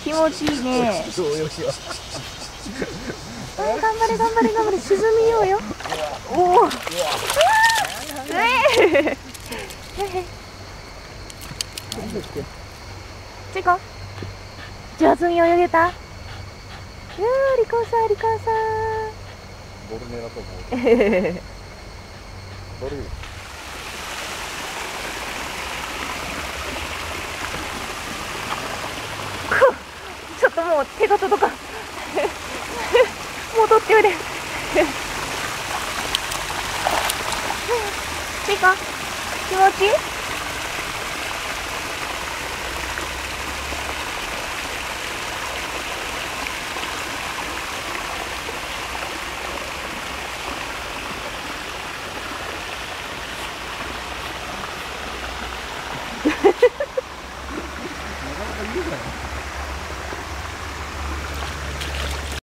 気持ちいいね。どうよしよ。頑張れ頑張れ頑張れ、沈みようよ。おお。チコ、上手に泳げた。リコさんリコさん。ボルネだと思う。ボル。ちょっともう手が届かん。戻っておいで。チコ、気持ちいい？なかなか言うじゃない。